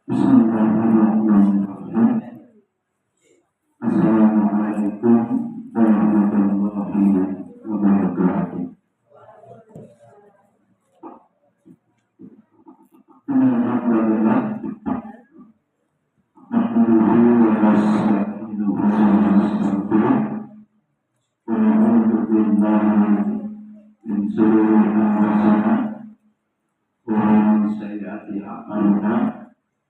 Bismillahirrahmanirrahim. Assalamualaikum warahmatullahi wabarakatuh. Alhamdulillah, nahmaduhu wa nasta'inuhu wa nastaghfiruh wa na'udzu billahi min shururi anfusina wa min sayyiati a'malina.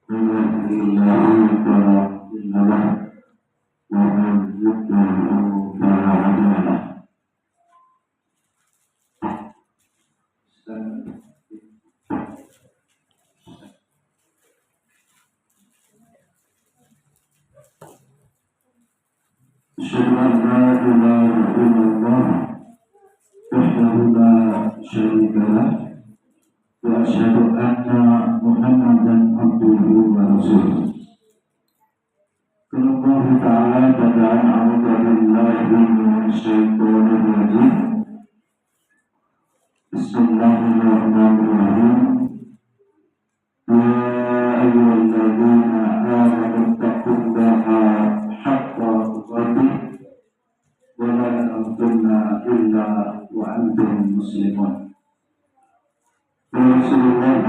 من يهده الله فلا مضل له ومن يضلل فلا هادي له. أشهد أن لا إله إلا الله وحده لا شريك له وأشهد أن محمدا عبده ورسوله. قال الله تعالى بعد أن أعوذ بالله من الشيطان الرجيم. بسم الله الرحمن الرحيم. يا أيها الذين آمنوا اتقوا الله حق تقاته ولا تموتن إلا وأنتم مسلمون. Rasulullah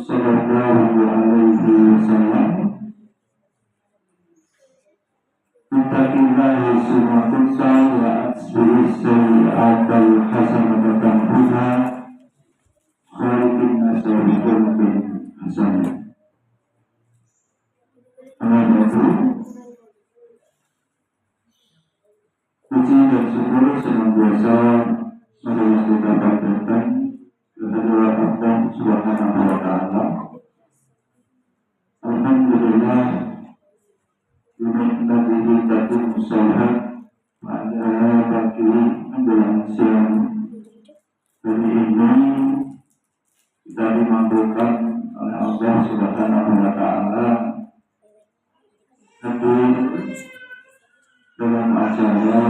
sallallahu alaihi wasallam Ittaqillaha sunnatullah wa asbihi sayyi'atal hasanatan tamhuha khaliqin nasa bi khuluqin hasanah. Puji dan syukur senantiasa marilah kita panjatkan kehadirat Allah Subhanahu wa ta'ala. Alhamdulillah binikmatihi tatimmu shalihat pada pagi menjelang siang hari ini kita dimampukan oleh Allah Subhanahu wa ta'ala hadir dalam acara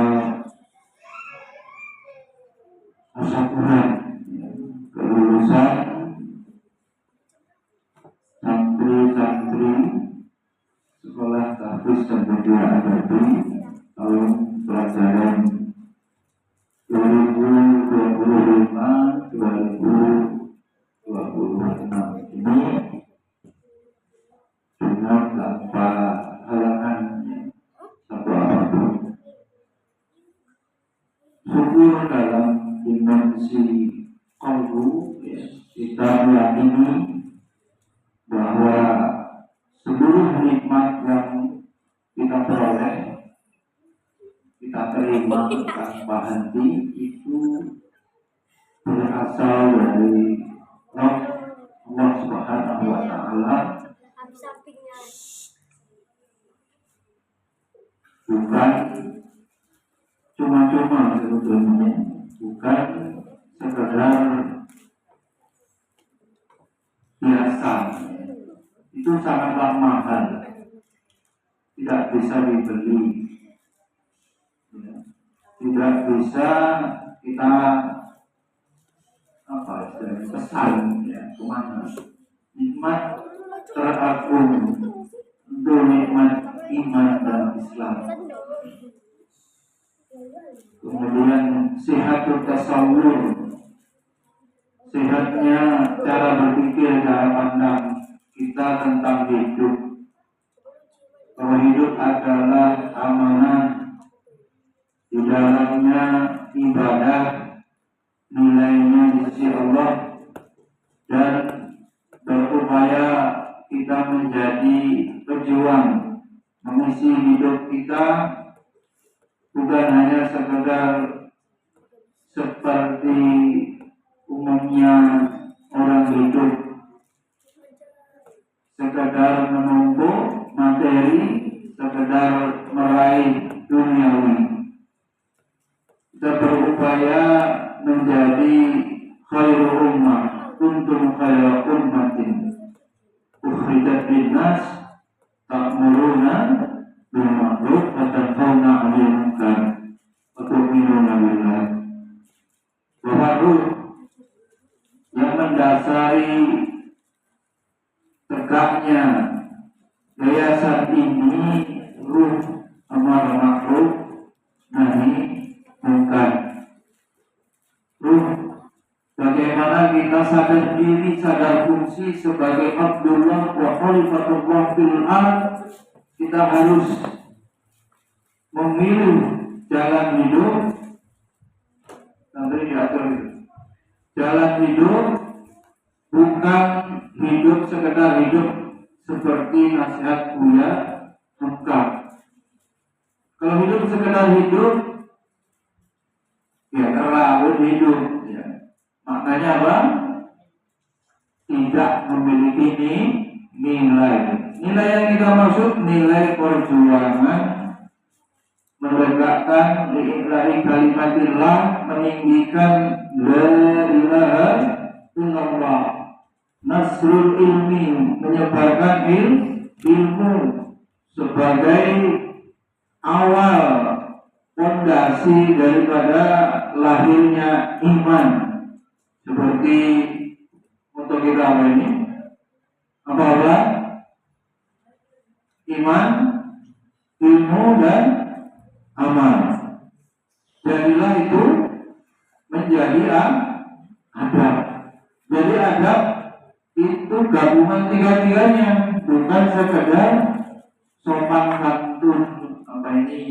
tasawuran kelulusan santri-santri sekolah tahfiz dan media adabi tahun pelajaran 2025-2026 ini dengan tanpa halangan satu apapun. Syukur dalam dimensi kalbu, kita meyakini bahwa seluruh nikmat yang kita peroleh, kita terima tanpa henti itu berasal dari Allah Subhanahu wa ta'ala, bukan cuma-cuma sebetulnya, bukan sekedar biasa. Itu sangatlah mahal, tidak bisa dibeli, tidak bisa kita pesan kemana. Nikmat teragung itu nikmat iman dan Islam. Kemudian sehatul tasawur, sehatnya cara berpikir, cara pandang kita tentang hidup. Bahwa hidup adalah amanah, di dalamnya ibadah, nilainya di sisi Allah, dan berupaya kita menjadi pejuang mengisi hidup kita bukan hanya sekedar seperti umumnya orang hidup, sekedar menumpuk materi, sekedar meraih duniawi. Kita berupaya menjadi khairul ummah, kuntum khairu ummatin ukhrijat linnas ta'muruna bil ma'ruf wa tanhauna 'anil munkar wa tu'minuna billah. Bahwa yang mendasari tegaknya yayasan ini ruh amar ma'ruf nahi munkar. Ruh bagaimana kita sadar diri, sadar fungsi sebagai Abdullah wa Khalifatullah fil ard. Kita harus memilih jalan hidup. Nanti diatur jalan hidup bukan hidup sekedar hidup seperti nasihat Buya Hamka. Kalau hidup sekedar hidup, ya terlalu hidup. Ya. Maknanya apa? Tidak memiliki nilai. Nilai yang kita maksud nilai perjuangan menegakkan lillahi kalimatillah, meninggikan la ilaha illallah, nasrul ilmi, menyebarkan ilmu sebagai awal fondasi daripada lahirnya iman. Seperti untuk kita ini apa? Iman, ilmu dan amal. Jadilah itu menjadi adab. Jadi adab itu gabungan tiga-tiganya, bukan sekedar sopan santun, apa ini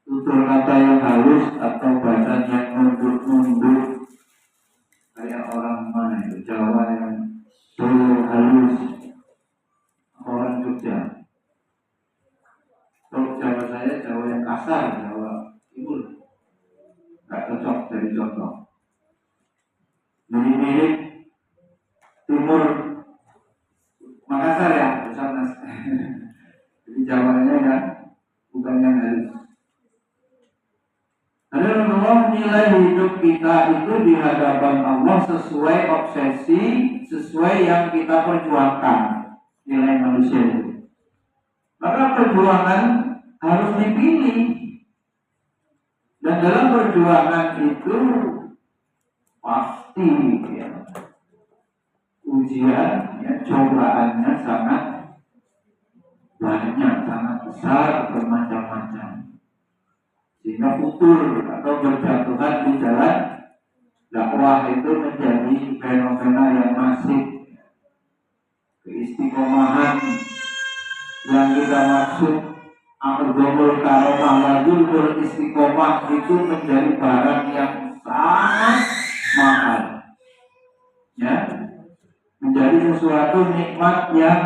tutur kata yang halus atau bahasa yang mundur-mundur kayak orang mana itu Jawa yang solo halus, orang Jogja. Kalau Jawa saya Jawa yang kasar, Jawa Timur nggak cocok jadi contoh. Jadi mirip Timur Makassar ya, Mas. Jadi Jawanya kan bukan yang halus. Adalah nilai hidup kita itu di hadapan Allah sesuai obsesi, sesuai yang kita perjuangkan, nilai manusia itu. Maka perjuangan harus dipilih. Dan dalam perjuangan itu pasti ya, ujian, ya, cobaannya sangat banyak, sangat besar, bermacam-macam. Sehingga futur atau berjatuhan di jalan dakwah itu menjadi fenomena yang masif. Keistiqomahan yang kita maksud Amrul karomah wajul beristiqomah itu menjadi barang yang sangat mahal. Ya, menjadi sesuatu nikmat yang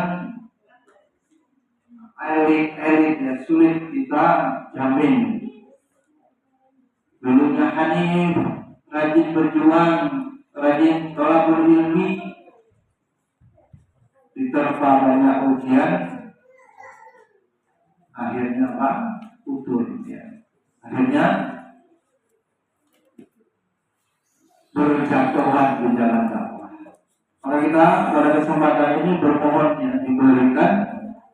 elit ya, sulit kita jamin. Dulunya Hanif rajin berjuang, rajin tolabul ilmi, diterpa banyak ujian, akhirnya apa? Putus ya. Akhirnya berjatuhan di jalan dakwah. Maka kita pada kesempatan ini bermohon ya, diberikan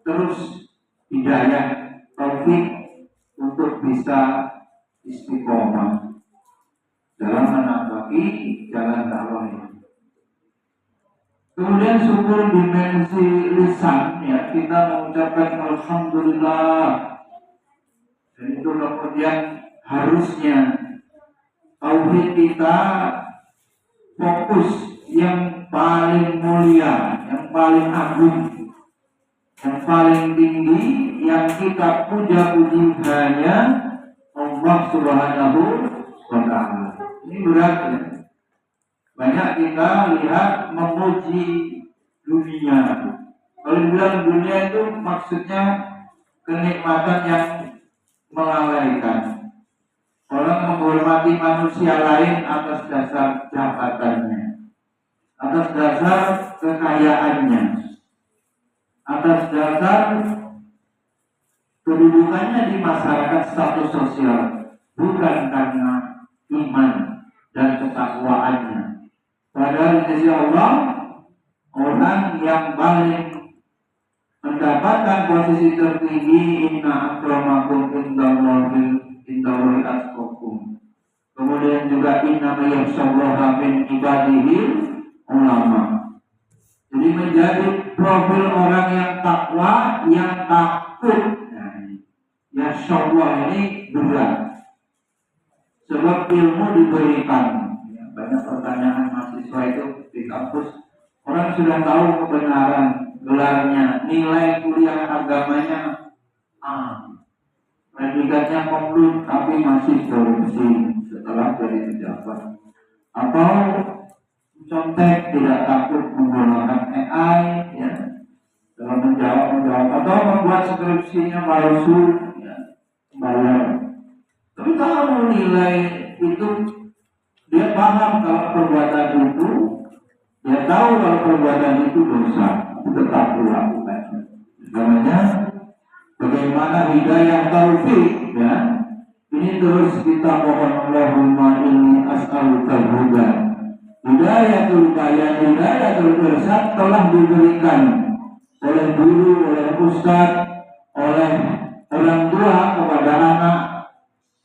terus hidayah, taufik untuk bisa istiqomah dalam menapaki jalan dakwah ini. Kemudian syukur dimensi lisan ya, kita mengucapkan alhamdulillah. Dan itu kemudian harusnya tauhid kita fokus yang paling mulia, yang paling agung, yang paling tinggi, yang kita puja-puji hanya Allah Subhanahu wa ta'ala. Ini berat ya. Banyak kita lihat memuji dunia. Kalau dibilang dunia itu maksudnya kenikmatan yang melalaikan. Orang menghormati manusia lain atas dasar jabatannya, atas dasar kekayaannya, atas dasar kedudukannya di masyarakat, status sosial, bukan karena iman dan ketakwaannya. Padahal di sisi Allah, orang yang paling mendapatkan posisi tertinggi, inna akramakum indallahi atqakum. Kemudian juga inna yakhshallaha min ibadihi ulama. Jadi menjadi profil orang yang takwa, yang takut. Nah, ya Allah ini berat. Sebab ilmu diberikan. Ya, banyak pertanyaan mahasiswa itu di kampus. Orang sudah tahu kebenaran, gelarnya, nilai kuliah agamanya A. Predikatnya komplit, tapi masih korupsi setelah jadi pejabat. Atau contek, tidak takut menggunakan AI, ya, dalam menjawab atau membuat skripsinya palsu, ya, bayar. Tapi kalau nilai itu, dia paham kalau perbuatan itu, dia tahu kalau perbuatan itu dosa, tetap dilakukan. Namanya bagaimana hidayah taufik, ya. Ini terus kita mohon Allahumma inni as'aluka huda. Hidayatul irsyad telah diberikan oleh guru, oleh ustaz, oleh orang tua kepada anak.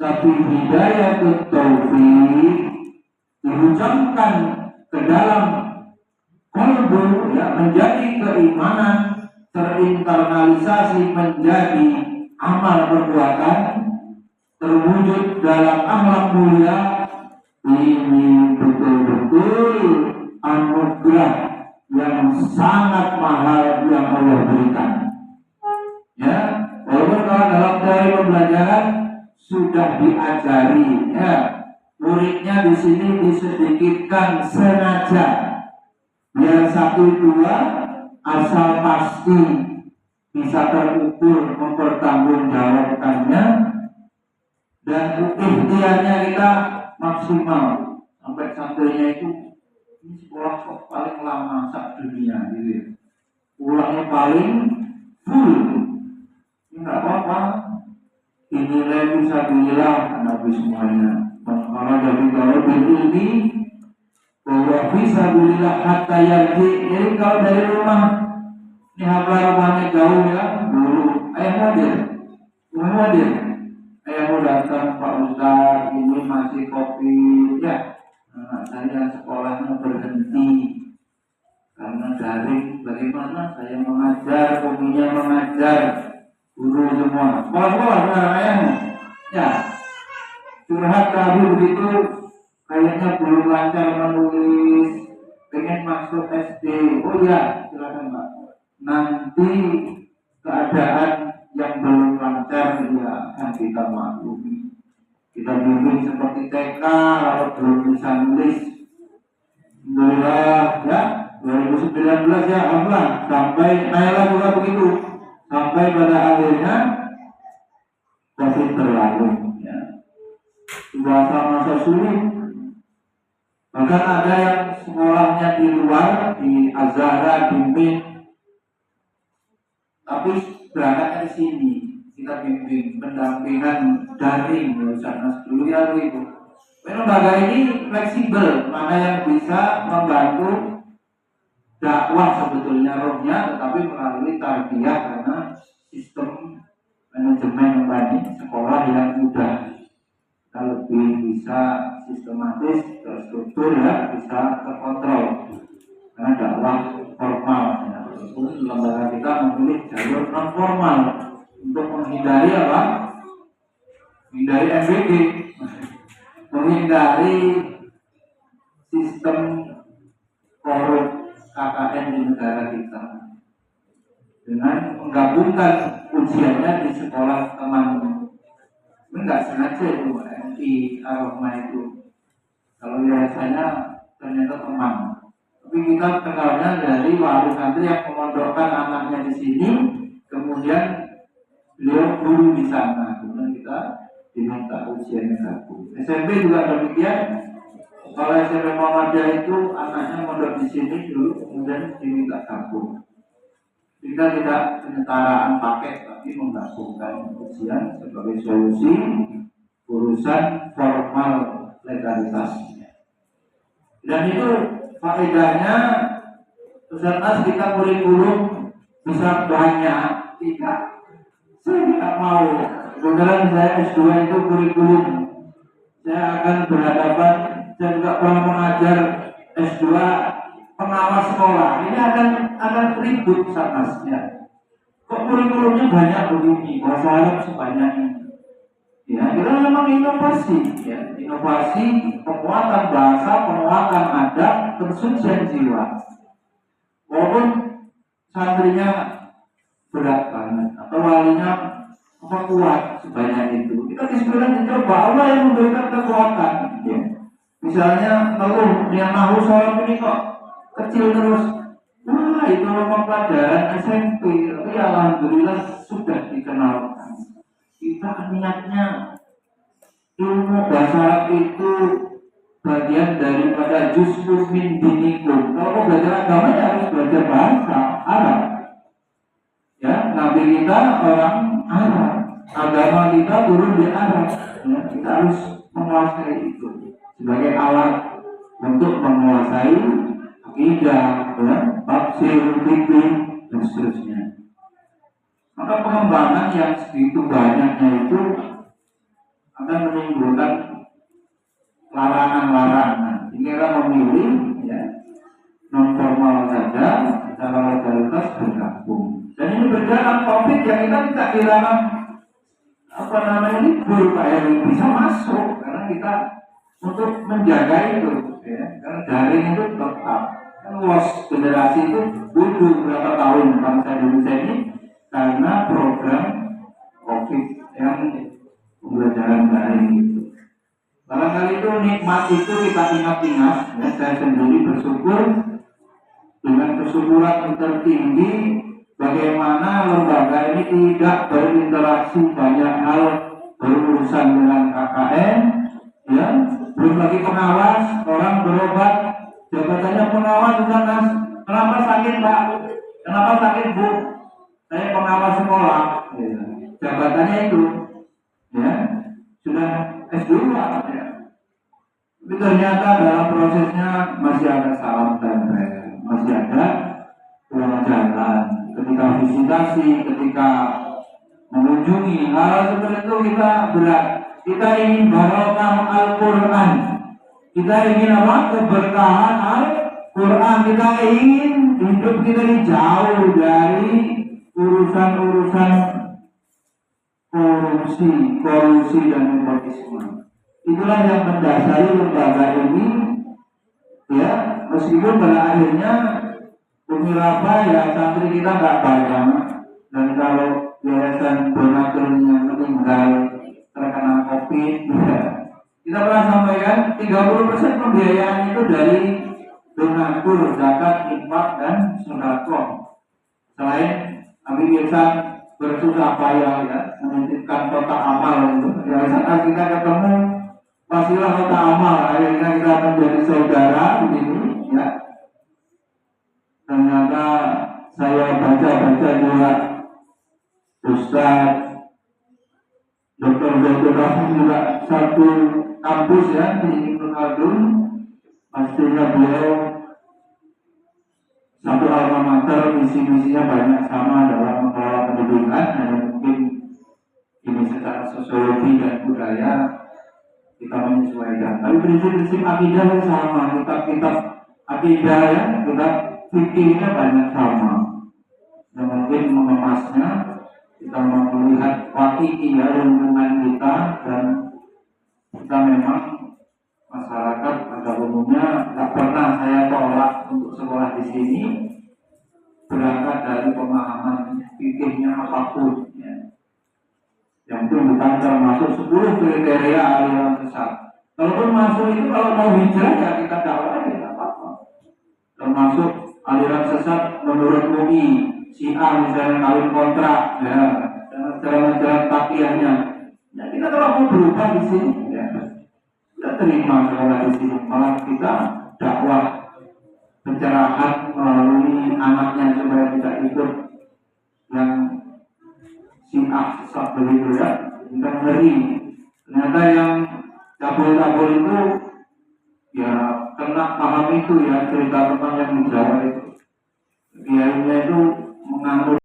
Tapi hidayatul taufik diucapkan ke dalam qalbu, ya, menjadi keimanan, terinternalisasi menjadi amal perbuatan, terwujud dalam akhlak mulia. Ini betul-betul anugerah yang sangat mahal yang Allah berikan. Ya, walaupun kalau dalam teori pembelajaran sudah diajari, ya, muridnya di sini disedikitkan sengaja biar 1-2 asal pasti bisa terukur mempertanggungjawabkannya, dan ikhtiarnya kita maksimal sampai santrinya itu ini sekolah kok paling lama sak dunia gitu ya. Ulangnya paling full. Ini enggak apa-apa. Inilah bisa bilang Nabi semuanya. Kalau jadi kalau ini bahwa bisa bilang hatta yarji. Jadi kalau dari rumah ini hablar rumahnya jauh ya, dulu ayah hadir. Ayah mau datang, Pak Ustaz, ini masih kopi ya. Anak saya sekolahnya berhenti karena daring. Bagaimana saya mengajar, kopinya mengajar, guru semua. Sekolah sekarang ayahmu ya. Curhat tadi begitu, kayaknya belum lancar menulis, pengen masuk SD. Oh ya, silakan Pak. Nanti keadaan yang belum lancar ya akan kita maklumi. Kita bimbing seperti TK, kalau belum bisa nulis. Alhamdulillah ya, 2019 ya, alhamdulillah sampai Naila juga begitu. Sampai pada akhirnya COVID berlalu ya. Masa sulit. Bahkan ada yang sekolahnya di luar, di Azhar, di MIN, tapi berangkatnya di sini. Kita bimbing pendampingan daring, Ustaz dulu ya itu. Lembaga ini fleksibel, mana yang bisa membantu dakwah sebetulnya rohnya, tetapi melalui tarbiyah karena sistem manajemen sekolah yang mudah. Kita lebih bisa sistematis, terstruktur ya, bisa terkontrol. Karena dakwah formal, ya. Lembaga kita memilih jalur non formal untuk menghindari apa? Menghindari MBG, menghindari sistem korup KKN di negara kita dengan menggabungkan ujiannya di sekolah teman. Enggak sengaja itu MI Aroma itu. Kalau biasanya ternyata teman. Tapi kita kenalnya dari wali santri yang memondokkan anaknya di sini, kemudian beliau guru di sana, kemudian kita diminta ujiannya satu. SMP juga demikian. Kalau SMP Muhammadiyah itu anaknya mondok di sini dulu, kemudian diminta gabung. Kita tidak penyetaraan paket, tapi menggabungkan ujian sebagai solusi urusan formal legalitasnya. Dan itu faedahnya Ustaz kita kurikulum bisa banyak. Tidak, saya tidak mau. Kebetulan saya S2 itu kurikulum. Saya akan berhadapan, saya juga pernah mengajar S2 pengawas sekolah ini akan ribut satgasnya. Kok kurikulumnya banyak begini, bahasa Arab sebanyak ini. Ya, kita memang inovasi, ya, inovasi penguatan bahasa, penguatan adat, pensucian jiwa. Walaupun santrinya berat banget atau walinya kuat sebanyak itu, kita disuruh dicoba. Allah yang memberikan kekuatan. Ya. Misalnya kalau yang nahu sholat ini kok kecil terus, wah itu pelajaran SMP, tapi alhamdulillah sudah dikenalkan. Kita niatnya ilmu bahasa Arab itu bagian daripada juz'un min dinikum. Kalau mau belajar agama ya harus belajar bahasa Arab. Ya, Nabi kita orang Arab, agama kita turun di Arab. Ya, kita harus menguasai itu sebagai alat untuk menguasai akidah, ya, tafsir, fikih dan seterusnya. Maka pengembangan yang segitu banyaknya itu akan menimbulkan larangan-larangan. Ini kita memilih ya, non formal saja, secara legalitas bergabung. Dan ini berjalan COVID yang kita tidak dilarang libur Pak Heri, bisa masuk karena kita untuk menjaga itu, ya. Karena daring itu tetap. Kan luas generasi itu butuh berapa tahun bangsa Indonesia ini karena program COVID yang pembelajaran daring itu. Barangkali itu nikmat itu kita ingat-ingat. Ya, saya sendiri bersyukur dengan kesyukuran yang tertinggi bagaimana lembaga ini tidak berinteraksi banyak hal berurusan dengan KKN, ya, belum lagi pengawas, orang berobat jabatannya pengawas bukan mas, kenapa sakit Pak, kenapa sakit Bu, saya pengawas sekolah, ya. Jabatannya itu, ya, sudah S2, ya. Tapi ternyata dalam prosesnya masih ada salam tempel, masih ada uang jalan. Ketika visitasi, ketika mengunjungi hal seperti itu kita berat. Kita ingin barokah Al-Quran. Kita ingin apa? Keberkahan Al-Quran. Kita ingin hidup kita ini jauh dari urusan-urusan korupsi dan nepotisme. Itulah yang mendasari lembaga ini, ya, meskipun pada akhirnya Umi Rafa ya santri kita nggak banyak, dan kalau yayasan donaturnya meninggal terkena COVID, ya, kita pernah sampaikan 30% pembiayaan itu dari donatur, zakat, infak dan sedekah. Selain kami biasa bersusah payah ya menitipkan kotak amal untuk yayasan, kita ketemu pastilah kotak amal, akhirnya kita menjadi saudara begini, ya. Ternyata saya baca-baca juga Ustaz Dr. Rahim juga satu kampus ya di Ibnu Khaldun, pastinya beliau satu alma mater, misi-misinya banyak sama dalam mengelola pendidikan. Hanya mungkin ini secara sosiologi dan budaya kita menyesuaikan, tapi prinsip-prinsip akidah yang sama, kitab-kitab akidah ya, kitab fikihnya banyak sama. Dan mungkin mengemasnya kita melihat wakil ya lingkungan kita, dan kita memang masyarakat pada umumnya tidak pernah saya tolak untuk sekolah di sini berangkat dari pemahaman fikihnya apapun ya. Yang itu bukan termasuk 10 kriteria aliran sesat. Kalaupun masuk itu, kalau mau hijrah ya kita dakwah ya tidak apa-apa. Termasuk aliran sesat menurut MUI, si A misalnya kawin kontrak, ya, dan cara-cara pakaiannya. Ya kita kalau mau berubah di sini, ya, kita terima sekolah di sini. Malah kita dakwah pencerahan melalui anaknya supaya tidak ikut yang singkat sesat begitu ya, kita ngeri. Ternyata yang cabul-cabul itu ya kena paham itu ya, cerita tentang yang di Jawa itu. Kiainya itu menganut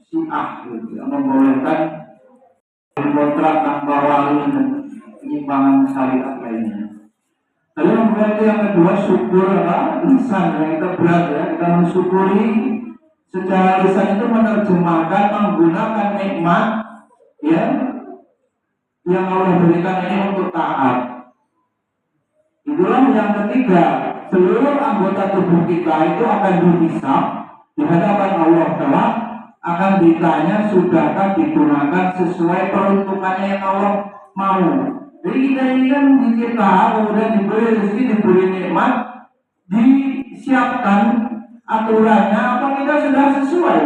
syiah gitu, yang membolehkan kontrak tanpa wali dan penyimpangan syariat lainnya. Lalu yang kedua syukur apa? Lisan yang kita berat ya, kita mensyukuri secara lisan itu menerjemahkan menggunakan nikmat ya yang Allah berikan ini untuk taat. Itulah yang ketiga, seluruh anggota tubuh kita itu akan dihisab di hadapan Allah Taala, akan ditanya sudahkah digunakan sesuai peruntukannya yang Allah mau. Jadi kita ini kan dicipta, kemudian diberi rezeki, diberi nikmat, disiapkan aturannya, apa kita sudah sesuai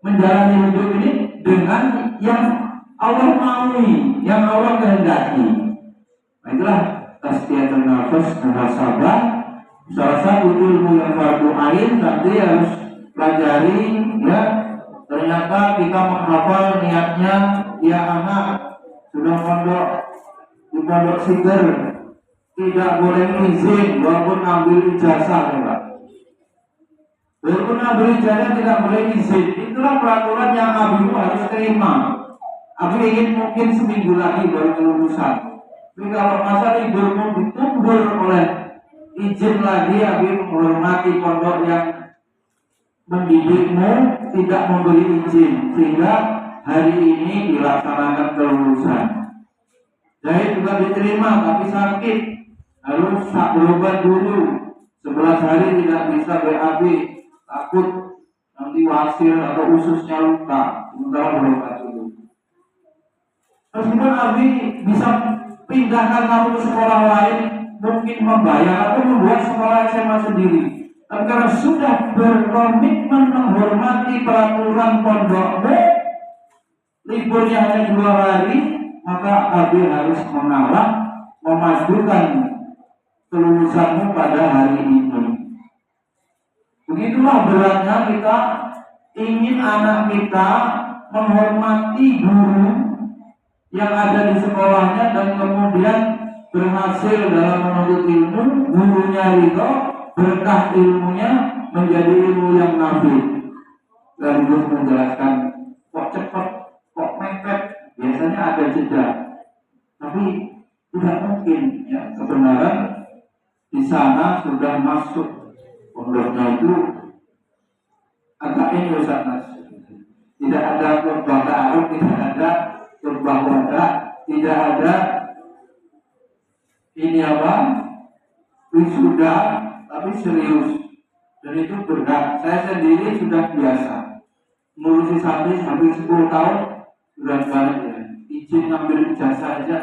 menjalani hidup ini dengan yang Allah maui, yang Allah kehendaki. Nah itulah tasfiyatun nafas, muhasabah, salah satu ilmu yang fardu ain nanti harus pelajari ya. Ternyata kita menghafal niatnya ya anak sudah pondok di pondok Siger tidak boleh izin walaupun ambil ijazah ya Pak. Walaupun ambil ijazah tidak boleh izin. Itulah peraturan yang Abi harus terima. Abi ingin mungkin seminggu lagi baru kelulusan. Tapi kalau masa liburmu ditunggu oleh izin lagi, Abi menghormati pondok yang mendidikmu tidak memberi izin sehingga hari ini dilaksanakan kelulusan. Jadi juga diterima tapi sakit, harus berobat dulu 11 hari tidak bisa BAB, takut nanti wasil atau ususnya luka, sementara berobat dulu. Meskipun Abi bisa pindahkan kamu ke sekolah lain, mungkin membayar atau membuat sekolah SMA sendiri, tapi karena sudah berkomitmen menghormati peraturan pondokmu, liburnya hanya 2 hari, maka Abi harus mengalah, memajukan kelulusanmu pada hari ini. Begitulah beratnya kita ingin anak kita menghormati guru yang ada di sekolahnya dan kemudian berhasil dalam menuntut ilmu, gurunya itu berkah ilmunya menjadi ilmu yang nafi. Dan Gus menjelaskan kok cepat, kok mepet, biasanya ada jeda, tapi tidak mungkin ya, kebenaran di sana sudah masuk pondoknya itu agak ini Ustaz Nas. Tidak ada khutbah ta'aruf, tidak ada khutbah wada, tidak ada ini apa wisuda, tapi serius. Dan itu berat. Saya sendiri sudah biasa ngurusi santri hampir 10 tahun, berat banget ya. Izin ngambil ijazah aja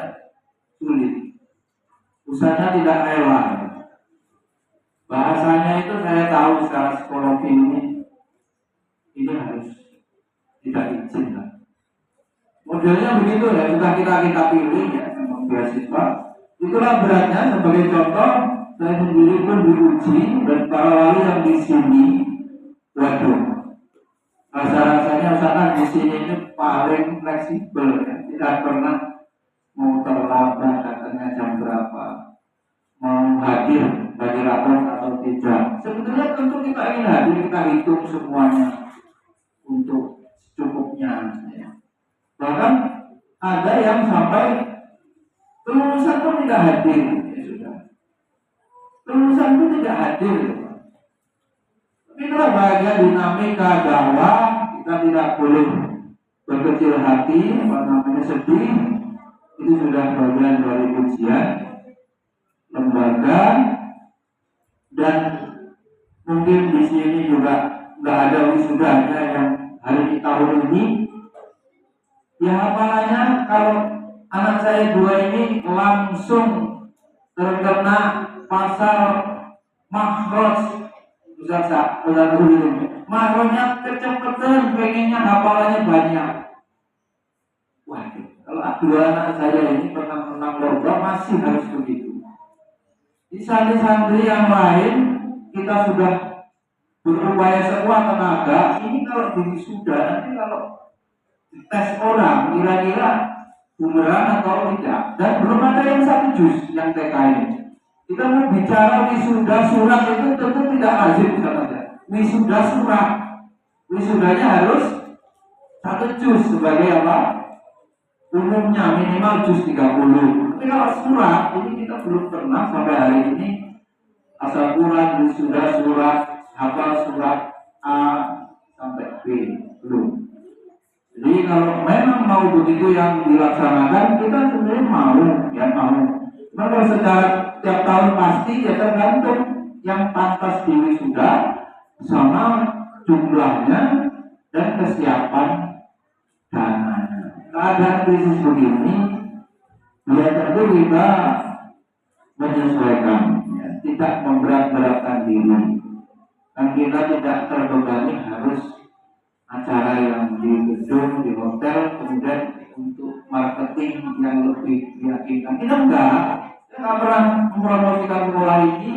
sulit. Usahanya tidak rela. Bahasanya itu saya tahu secara psikologi ini harus tidak izin lah. Modelnya begitu ya, sudah kita pilih ya, memang beasiswa. Itulah beratnya. Sebagai contoh, saya sendiri pun diuji dan para wali yang di sini, waduh, rasa-rasanya usaha di sini itu paling fleksibel ya, tidak pernah mau terlambat datangnya jam berapa, mau hadir bagi rapor atau tidak. Sebetulnya tentu kita ingin hadir, kita hitung semuanya untuk secukupnya. Ya. Bahkan ada yang sampai kelulusan pun tidak hadir, ya sudah. Kelulusan pun tidak hadir. Tapi itulah bagian dinamika dakwah. Kita tidak boleh berkecil hati, sedih. Itu sudah bagian dari ujian lembaga. Dan mungkin di sini juga nggak ada wisudanya yang hari tahun ini. Ya apalanya kalau anak saya 2 ini langsung terkena pasal makhraj. Ustaz makhrajnya kecepatan, pengennya hafalannya banyak. Waduh, kalau 2 anak saya ini pernah menang lomba masih harus begitu. Di santri-santri yang lain kita sudah berupaya sekuat tenaga. Ini kalau sudah nanti kalau tes orang kira-kira bumerang atau tidak, dan belum ada yang 1 juz yang TK ini. Kita mau bicara wisuda surat itu tentu tidak lazim saja. Wisuda surat, wisudanya harus 1 juz sebagai apa? Umumnya minimal juz 30. Tapi kalau surat ini kita belum pernah sampai hari ini asal Quran sudah surat hafal surat A sampai B belum. Jadi kalau memang mau begitu yang dilaksanakan, kita sebenarnya mau. Kalau secara tiap tahun pasti ya tergantung yang pantas diwisuda sama jumlahnya dan kesiapan dananya. Keadaan krisis begini, ya tentu kita menyesuaikan, ya, tidak memberat-beratkan diri, dan kita tidak terbebani harus acara yang di gedung, di hotel, kemudian untuk marketing yang lebih meyakinkan. Kita nggak pernah mempromosikan sekolah ini.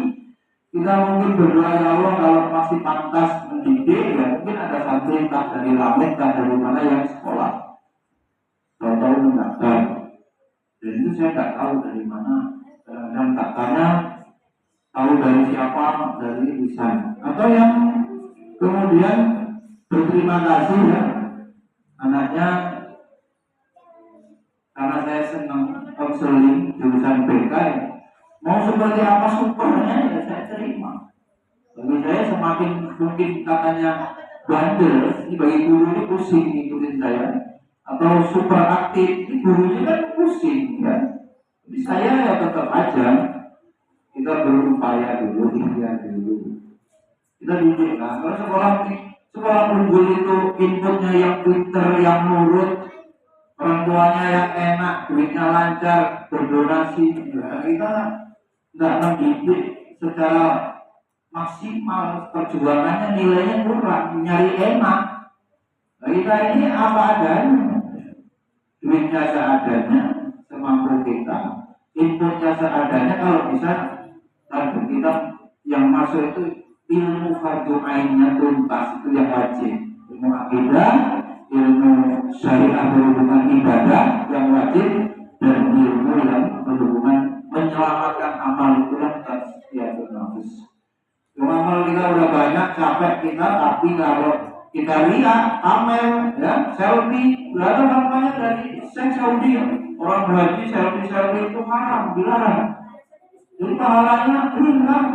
Kita mungkin berdoa ya Allah kalau masih pantas mendidik, ya mungkin ada santri entah dari langit, entah dari mana yang sekolah. Tahu-tahu mendaftar, dan itu saya nggak tahu dari mana, dan tak tanya tahu dari siapa, dari lisan, atau yang kemudian berterima kasih ya anaknya karena saya senang konseling jurusan BK ya. Mau seperti apa supernya ya saya terima. Bagi saya semakin mungkin katanya bandel, ini bagi guru ini pusing ngikutin saya, atau super aktif, ini gurunya kan pusing ya. Jadi saya ya tetap aja kita berupaya dulu, ikhtiar dulu. Kita didik lah. Kalau sekolah unggul itu inputnya yang pinter, yang nurut, orang tuanya yang enak, duitnya lancar, berdonasi, ya kita nggak mendidik secara maksimal, perjuangannya nilainya kurang, nyari enak. Nah, kita ini apa adanya, duitnya seadanya, semampu kita, inputnya seadanya. Kalau bisa target kita yang masuk itu ilmu fardu ainnya tuntas, itu yang wajib, ilmu akidah, ilmu syariah berhubungan ibadah yang wajib, dan ilmu yang berhubungan menyelamatkan amal, itu yang tasfiyatul nafs. Amal kita udah banyak, capek kita, tapi kalau kita lihat pamer, ya selfie, udah ada kampanye dari Saudi, orang berhaji selfie itu haram, dilarang. Jadi pahalanya hilang.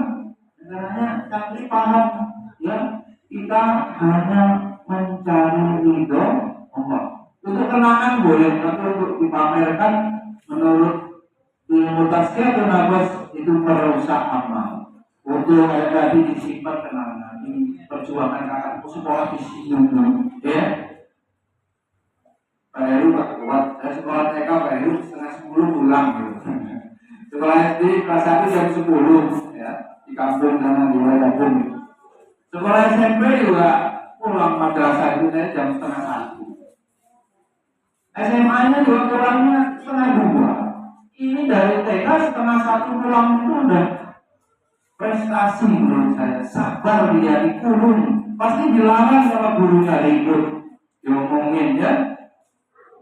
Karena santri paham, ya kita hanya mencari ridho Allah. Untuk kenangan boleh, tapi untuk dipamerkan menurut ilmu tazkiyatun nafs itu merusak amal. Untuk kayak tadi disimpan kenangan, ini perjuangan kakakku sekolah di sini, ya. Pak Heru tak kuat, saya sekolah TK Pak Heru setengah 10 pulang gitu. Sekolah SD kelas 1 jam 10 ya, di kampung sana di kampung. Sekolah SMP juga pulang madrasah itu saya jam setengah 1. SMA-nya juga pulangnya setengah 2. Ini dari TK setengah 1 pulang itu udah prestasi menurut saya. Sabar dia dikurung, pasti dilarang sama gurunya ribut, diomongin ya.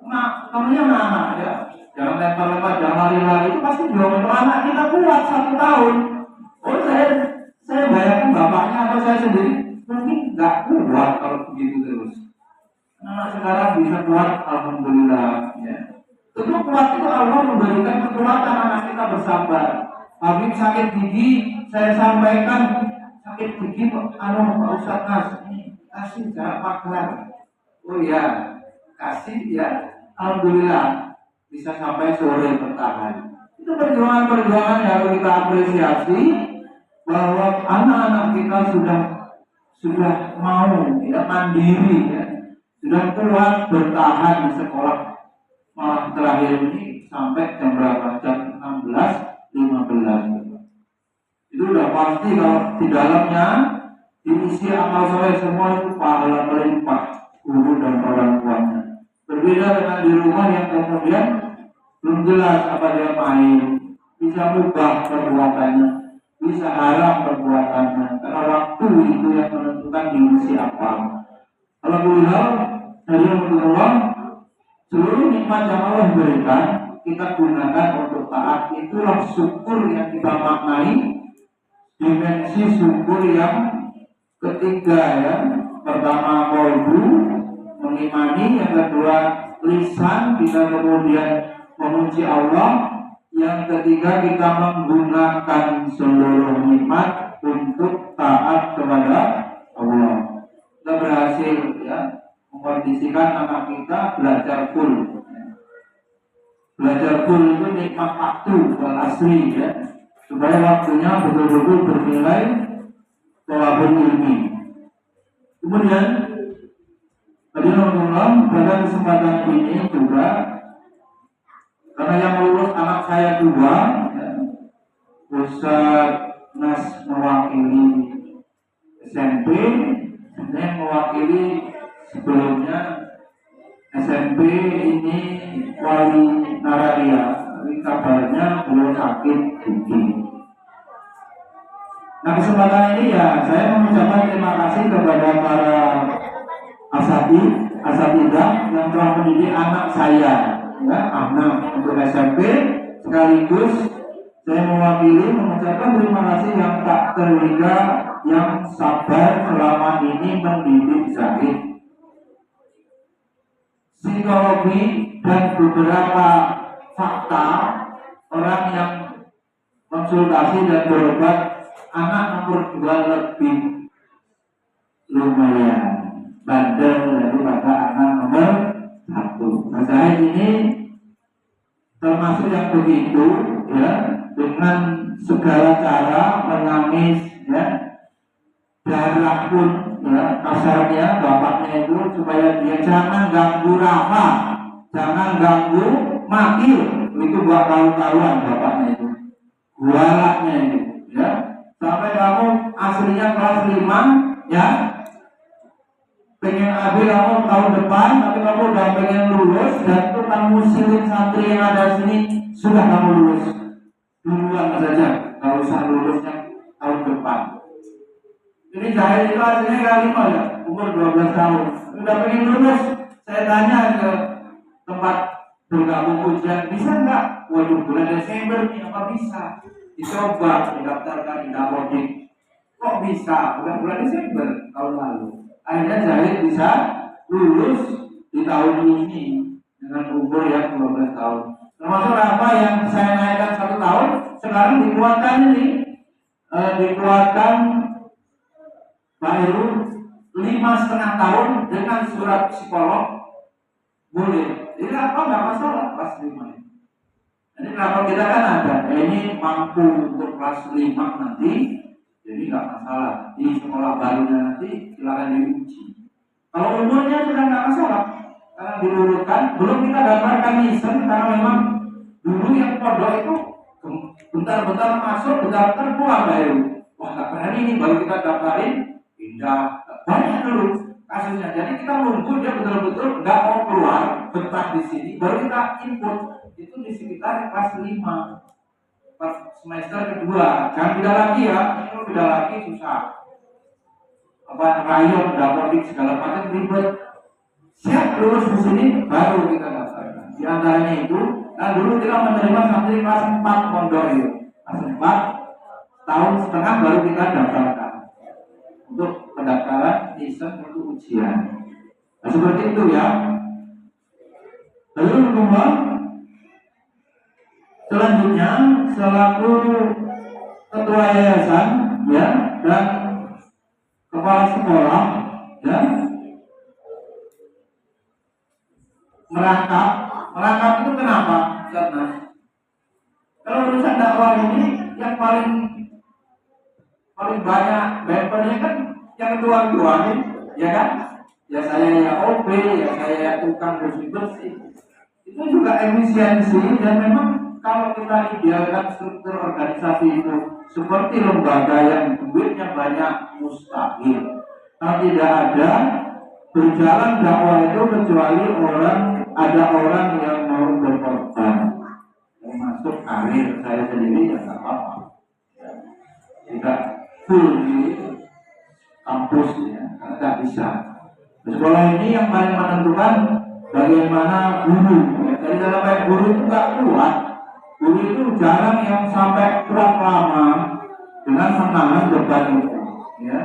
Nah, namanya anak ya, jangan lempar-lempar, jangan lari-lari, itu pasti diomongin. Anak kita kuat 1 tahun. Oh saya bayangkan bapaknya atau saya sendiri mungkin nggak kuat kalau begitu terus. Anak sekarang bisa kuat, alhamdulillah ya. Tentu kuat itu Allah memberikan kekuatan anak kita bersabar. Habib sakit gigi, saya sampaikan sakit gigi Pak Ustaz kasih jarak pagar. Oh iya, kasih ya, alhamdulillah bisa sampai sore bertahan. Itu perjuangan-perjuangan yang harus kita apresiasi, bahwa anak-anak kita sudah mau ya mandiri ya, sudah kuat bertahan di sekolah. Malah terakhir ini sampai jam berapa? Jam 16.15. Itu udah pasti kalau di dalamnya diisi amal soleh semua, itu pahala melimpah guru dan orang tuanya. Berbeda dengan di rumah yang kemudian belum jelas apa dia main, bisa mubah perbuatannya, bisa haram perbuatannya, karena waktu itu yang menentukan diisi apa. Alhamdulillah, dari Allah, seluruh nikmat yang Allah berikan kita gunakan untuk taat. Itulah syukur yang kita maknai, dimensi syukur yang ketiga ya. Pertama qalbu, mengimani. Yang kedua lisan, kita kemudian memuji Allah. Yang ketiga, kita menggunakan seluruh nikmat untuk taat kepada Allah. Kita berhasil ya mengkondisikan anak kita belajar full. Belajar full itu nikmat waktu asli ya, supaya waktunya betul-betul bernilai tolabul ilmi. Kemudian pada kesempatan ini juga, karena yang lulus anak saya dua ya, Ustaz Nas mewakili SMP, saya mewakili sebelumnya SMP ini Wali Nararia, tapi kabarnya beliau sakit gigi. Nah, kesempatan ini ya saya mengucapkan terima kasih kepada para asatidzah yang telah mendidik anak saya ya, anak untuk SMP, sekaligus saya mewakili mengucapkan terima kasih yang tak terhingga yang sabar selama ini mendidik Zahid. Psikologi dan beberapa fakta orang yang konsultasi dan berobat, anak nomor 2 lebih lumayan bandel daripada anak nomor 1. Nah, saya ini termasuk yang begitu ya, dengan segala cara menangis ya, darah pun ya, kasarnya bapaknya itu supaya dia jangan ganggu Rafa, jangan ganggu Makil, itu buat tahu-tahuan bapaknya itu, gualaknya itu ya, sampai kamu aslinya kelas 5 ya, pengen ambil kamu tahun depan, tapi kamu udah pengen lulus, dan itu kamu silin santri yang ada sini, sudah kamu lulus duluan saja, gak usah lulusnya tahun depan. Ini Zahid itu aslinya kelas 5 ya, umur 12 tahun, udah pengen lulus. Saya tanya ke tempat bergabung ujian, bisa nggak? Waduh, bulan Desember nih, apa bisa? Dicoba didaftarkan di Dapodik, kok bisa? Bulan Desember tahun lalu. Akhirnya Zahid bisa lulus di tahun ini dengan umur yang 12 tahun. Termasuk Rafa yang saya naikkan 1 tahun, sekarang dikuatkan ini, dikuatkan Pak Heru 5,5 tahun dengan surat psikolog boleh. Jadi apa nggak masalah kelas 5 ini. Jadi kenapa kita kan ada, ini mampu untuk kelas 5 nanti, jadi nggak masalah. Di sekolah barunya nanti silakan diuji. Kalau umurnya sudah nggak masalah, karena diurutkan. Belum kita daftarkan nisen, karena memang dulu yang pondok itu bentar-bentar masuk, bentar-bentar keluar dari. Wah, nggak berani ini, baru kita daftarin, pindah. Banyak dulu kasusnya. Jadi kita nunggu dia betul-betul nggak mau keluar, betah di sini, baru kita input. Itu di sekitar kelas 5, pas semester kedua. Jangan beda lagi ya, kalau beda lagi susah. Rayon, Dapodik segala macam ribet. Siap lulus di sini, baru kita daftarkan. Di antaranya itu, nah dulu kita menerima sampai kelas 4 pondok itu, kelas 4 tahun setengah baru kita daftarkan untuk pendaftaran nisen untuk ujian. Nah, seperti itu ya. Lalu kemudian selanjutnya selaku ketua yayasan ya dan kepala sekolah ya, merangkap itu kenapa? Karena kalau urusan dakwah ini yang paling banyak membernya kan yang ketua-ketua nih, ya kan? Ya saya ya OB, ya saya ya tukang bersih-bersih. Itu juga efisiensi, dan memang kalau kita idealkan struktur organisasi itu seperti lembaga yang duitnya banyak, mustahil. Kalau tidak ada berjalan dakwah itu kecuali ada orang yang mau berkorban, termasuk karir saya sendiri ya nggak apa-apa, tidak full di kampus ya, karena nggak bisa. Sekolah ini yang paling menentukan bagaimana guru. Dari sampai guru itu nggak kuat. Guru itu jarang yang sampai kuat lama dengan menahan beban itu. Ya.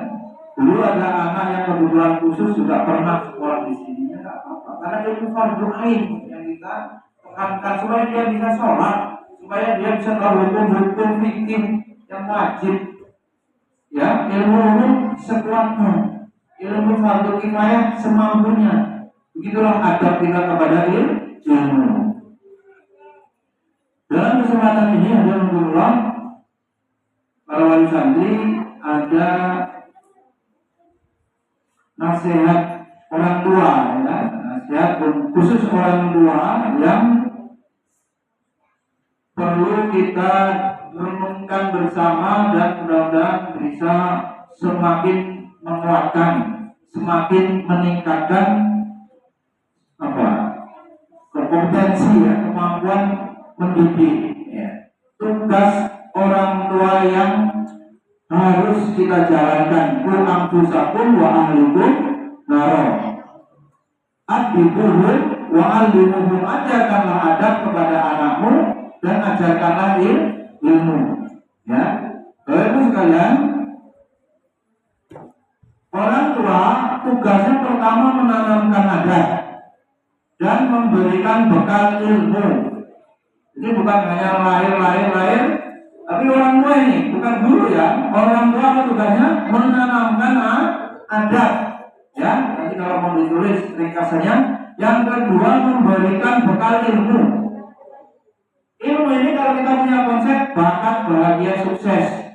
Dulu ada anak yang kebutuhan khusus juga pernah sekolah di sini, ya nggak apa-apa. Karena itu fardu ain yang kita tekankan supaya dia bisa sholat supaya dia bisa tahu hukum-hukum fikih yang wajib, ya, ilmu sekuatnya, ilmu fardu kifayah semampunya. Begitulah adab kita kepada ilmu. Dalam kesempatan ini alhamdulillah para wali santri ada nasihat orang tua, ya, nasihat khusus orang tua yang perlu kita renungkan bersama dan mudah-mudahan bisa semakin menguatkan, semakin meningkatkan kompetensi, ya, kemampuan mendidik, ya. Tugas orang tua yang harus kita jalankan, qul anfusakum wa ahlikum naro. Adibuhum wa alimuhum, ajarkanlah adab kepada anakmu dan ajarkanlah ilmu, ya. Bapak sekalian, orang tua tugasnya pertama menanamkan adab dan memberikan bekal ilmu. Ini bukan hanya lahir, tapi orang tua ini bukan guru, ya. Orang tua tugasnya menanamkan adab, ya. Nanti kalau mau ditulis ringkasannya, yang kedua memberikan bekal ilmu. Ilmu ini kalau kita punya konsep bakat bahagia sukses,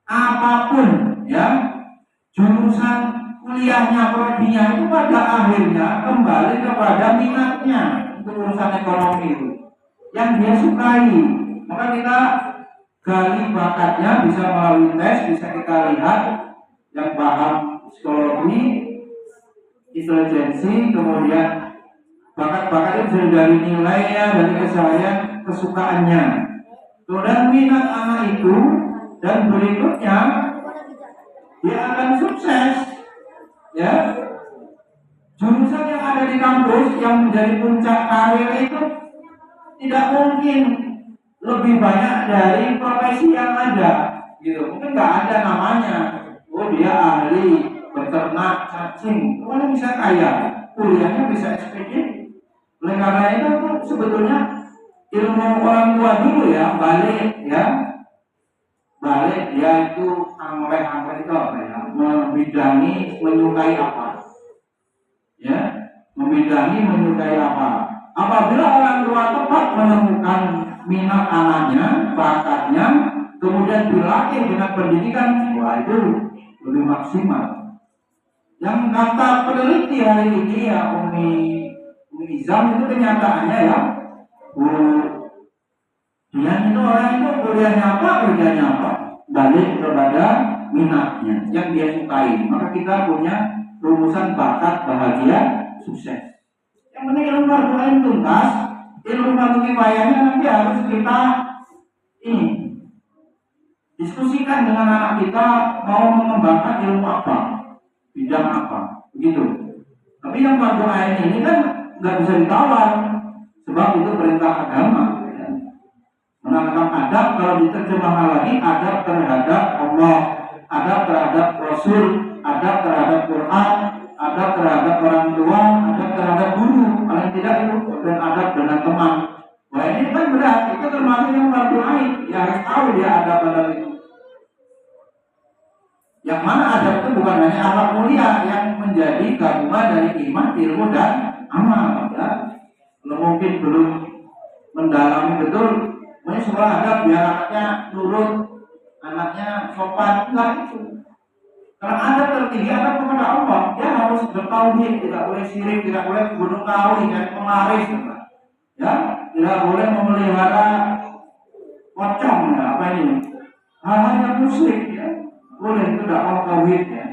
apapun, ya, jurusan kuliahnya, prodinya itu pada akhirnya kembali kepada minatnya untuk urusan ekonomi itu yang dia sukai. Maka kita gali bakatnya bisa melalui tes, bisa kita lihat yang paham psikologi, intelijensi, kemudian bakat-bakat itu dari nilainya, dari keseharian, kesukaannya, kemudian minat anak itu, dan berikutnya dia akan sukses, ya. Jurusan yang ada di kampus yang menjadi puncak karir itu tidak mungkin lebih banyak dari profesi yang ada, gitu. Mungkin nggak ada namanya, oh dia ahli beternak cacing, oh bisa kaya, kuliahnya bisa SPD. Oleh karena itu sebetulnya ilmu orang tua dulu, ya, balik dia itu anggrek itu apa, ya, membidangi menyukai apa, ya, membidangi menyukai apa. Apabila orang tua tepat menemukan minat anaknya, bakatnya, kemudian dilatih dengan pendidikan, wah itu lebih maksimal. Yang kata peneliti hari ini, ya, Umi Izam, itu kenyataannya, ya, dia itu orang itu kuliahnya apa, kerjanya apa, balik kepada minatnya yang dia sukai. Maka kita punya rumusan bakat bahagia sukses. Yang penting ilmu fardu ain tuntas, ilmu fardu kifayahnya nanti harus kita diskusikan dengan anak kita mau mengembangkan ilmu apa, bidang apa, begitu. Tapi yang fardu ain ini kan nggak bisa ditawar, sebab itu perintah agama. Menanamkan adab, kalau diterjemahkan lagi, adab terhadap Allah, adab terhadap Rasul, adab terhadap Quran, adab terhadap orang tua, adab terhadap guru, paling tidak itu, dan adab dengan teman. Wah ini kan berat, itu termasuk yang fardu ain, ya harus tahu dia adab-adab itu. Yang mana adab itu bukan hanya akhlak mulia yang menjadi gabungan dari iman, ilmu, dan amal, ya. Kalau mungkin belum mendalami betul, mungkin sekolah adab biar anaknya nurut, anaknya sopan, enggak itu. Karena adab tertinggi adab kepada Allah, dia harus bertauhid, tidak boleh syirik, tidak boleh bunuh kawi, dan penglaris, ya, tidak boleh memelihara pocong, ya, apa ini, hal-hal yang musyrik, ya, boleh, itu tidak mau tauhid, ya.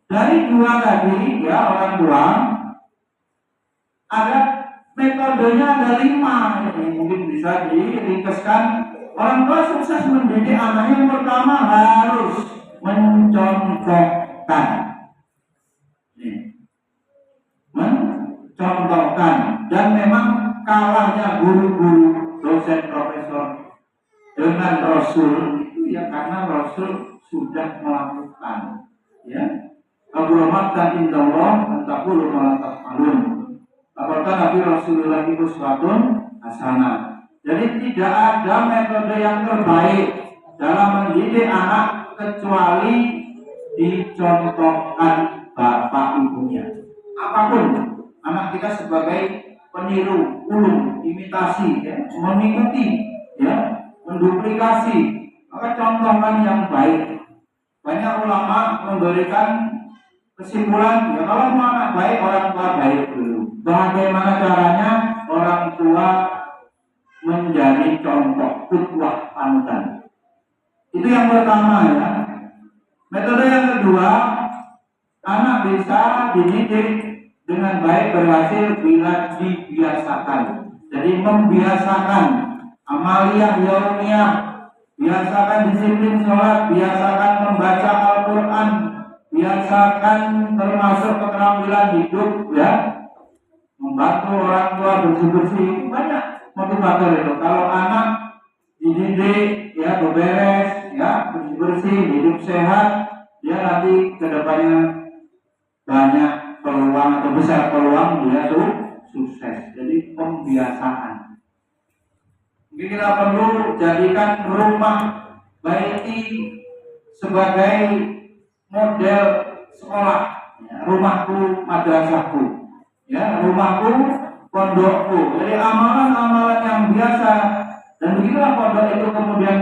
Dari dua tadi, ya, orang tua, ada metodenya, ada 5, ini mungkin bisa diringkaskan. Orang tua sukses mendidik anaknya, yang pertama harus mencontohkan, mencontohkan, dan memang kalahnya guru-guru, dosen, profesor dengan Rasul itu, ya, karena Rasul sudah melakukan, ya. Abrahmatan indallah antakulu malatak alun. Apakah Nabi Rasulullah itu suatu hasanah. Jadi tidak ada metode yang terbaik dalam mendidik anak kecuali dicontohkan bapak ibunya. Apapun anak kita sebagai peniru, ulung, imitasi, ya, mengikuti, ya, menduplikasi, maka contohkan yang baik. Banyak ulama memberikan kesimpulan, ya kalau mau anak baik, orang tua baik dulu. Bagaimana caranya? Orang tua menjadi contoh, qudwah, panutan. Itu yang pertama, ya. Metode yang kedua, anak bisa dididik dengan baik berhasil bila dibiasakan. Jadi membiasakan amaliyah yaumiyah, biasakan disiplin sholat, biasakan membaca Al-Quran, biasakan termasuk keterampilan hidup, ya, membantu orang tua bersih-bersih. Banyak motivator itu. Kalau anak dididik, ya, beberes, ya, bersih-bersih, hidup sehat, dia nanti kedepannya banyak peluang atau besar peluang dia tuh sukses. Jadi pembiasaan. Mungkin kita perlu jadikan rumah baiti sebagai model sekolah, ya, rumahku madrasahku, ya, rumahku pondokku. Jadi amalan-amalan yang biasa, dan begitulah pondok itu kemudian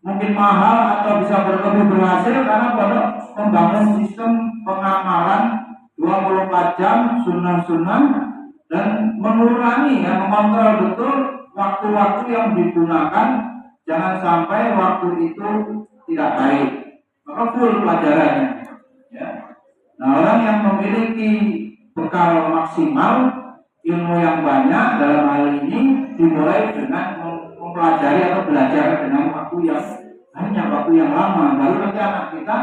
mungkin mahal atau bisa lebih berhasil karena pondok membangun sistem pengamalan 24 jam sunnah-sunnah dan mengurangi, ya, mengontrol betul waktu-waktu yang digunakan, jangan sampai waktu itu tidak baik, maka full pelajarannya, ya. Nah, orang yang memiliki bekal maksimal, ilmu yang banyak dalam hal ini dimulai dengan mempelajari atau belajar dengan waktu yang banyak, waktu yang lama, baru nanti anak kita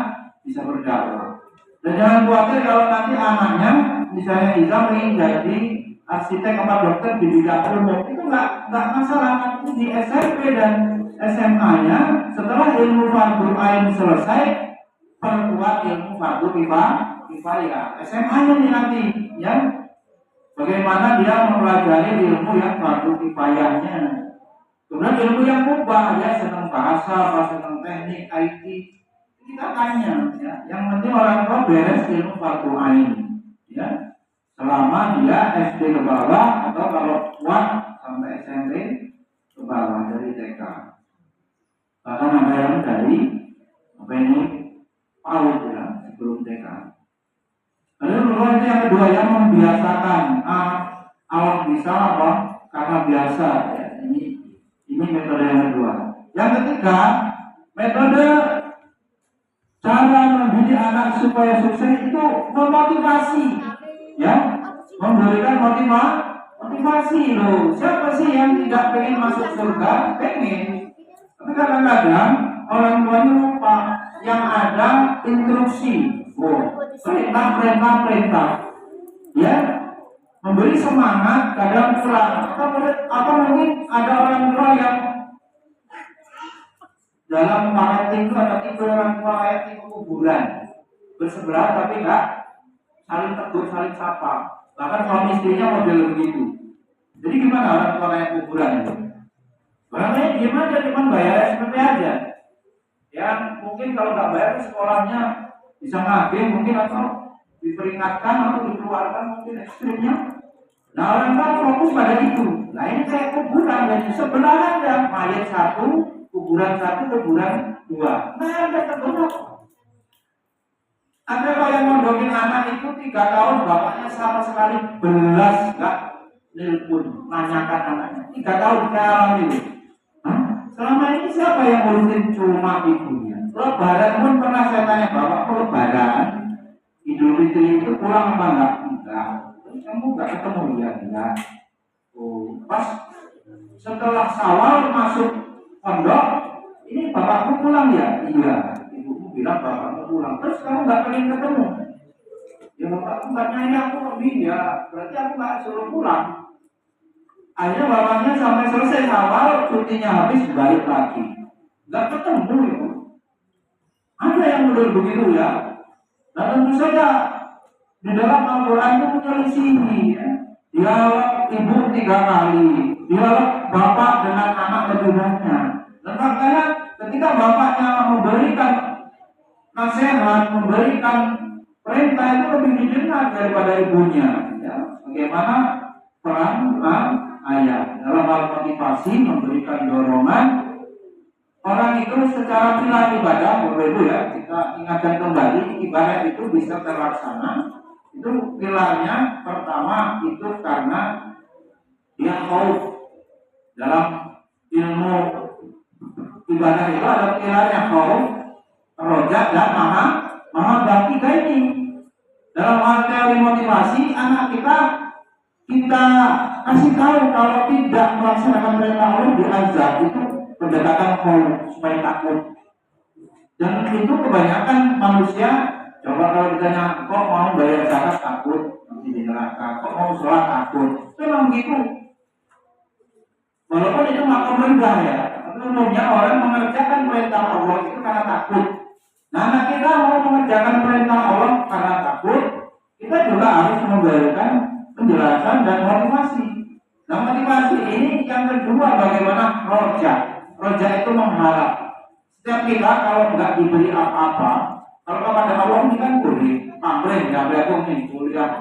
bisa berdakwah. Dan jangan khawatir kalau nanti anaknya misalnya Iza ingin jadi arsitek atau dokter di bidang umum, itu nggak masalah. Nanti di SMP dan SMA-nya setelah ilmu fardu ain selesai, perkuat ilmu fardu kifayah. SMA-nya nanti, ya, bagaimana dia mempelajari ilmu yang fardu kifayahnya. Kemudian ilmu yang mubah, ya, senang bahasa, senang teknik, IT, kita tanya, ya. Yang penting orang tua beres ilmu fardu ain, ya. Selama dia SD ke bawah atau kalau kuat sampai SMP ke bawah dari TK. Bahkan ada yang dari PAUD, ya, sebelum TK. Lalu itu yang kedua, yang membiasakan. Awak bisa apa? Karena biasa, ya. Ini metode yang kedua. Yang ketiga, metode cara mendidik anak supaya sukses itu memotivasi. Ya, memberikan motivasi loh. Siapa sih yang tidak pengen masuk surga? Pengen. Tapi kadang-kadang orang tuanya lupa yang ada instruksi, perintah. Ya, memberi semangat kadang kurang. Atau mungkin ada orang tua yang dalam parenting itu ada tipe orang tua kayak tipe kuburan, bersebelah tapi enggak saling tegur, saling sapa. Bahkan suami istrinya model begitu. Jadi gimana orang tua kayak kuburan itu? Barangnya gimana, cuma bayar SPP aja. Ya mungkin kalau nggak bayar sekolahnya bisa ngagih mungkin, atau diperingatkan atau dikeluarkan mungkin ekstrimnya. Nah orang tua fokus pada itu. Nah ini kayak kuburan, jadi sebelah ada mayat satu, kuburan satu, kuburan dua. Nah ada ketemu. Ada yang mondokin anak itu 3 tahun, bapaknya sama sekali belas nggak nelpon, nanyakan anaknya. 3 tahun kalah ini. Selama ini siapa yang ngurusin? Cuma ibunya. Lebaran pun pernah saya tanya, bapak lebaran Idul Fitri itu pulang apa enggak? Enggak. Terus kamu enggak ketemu? Ya enggak. Oh, pas setelah Syawal masuk pondok, ini bapakmu pulang ya? Iya. Bilang bapakmu pulang, terus kamu nggak pengen ketemu? Ya bapakku nggak nanya aku lebih, ya berarti aku nggak suruh pulang. Akhirnya bapaknya sampai selesai awal cutinya habis balik lagi, nggak ketemu itu. Ada yang model begitu, ya. Dan tentu saja di dalam Al-Quran itu menyelisihi, ya. Dialog ibu 3 kali, dialog bapak dengan anak lebih banyak. Dan makanya ketika bapaknya memberikan nasihat, memberikan perintah itu lebih didengar daripada ibunya. Ya, bagaimana peran ayah dalam hal motivasi, memberikan dorongan. Orang itu secara pilar ibadah, Bapak Ibu ya, kita ingatkan kembali, ibadah itu bisa terlaksana. Itu pilarnya pertama itu karena dia khauf. Dalam ilmu ibadah itu ada pilarnya khauf, rojak dan mahabbah. Tiga ini dalam hal teori motivasi, anak kita kasih tahu kalau tidak melaksanakan perintah Allah diazab, itu pendekatan khauf supaya takut. Dan itu kebanyakan manusia, coba kalau ditanya kok mau bayar zakat takut nanti di neraka, kok mau sholat takut, memang begitu. Walaupun itu makom rendah ya, tapi umumnya orang mengerjakan perintah Allah itu karena takut. Nah, anak kita mau mengerjakan perintah Allah karena takut, kita juga harus memberikan penjelasan dan motivasi. Nah, motivasi ini yang kedua bagaimana roja. Roja itu mengharap. Setiap kita kalau nggak diberi apa-apa, kalau kepada Allah ini kan boleh pamrih, nggak boleh nih kuliah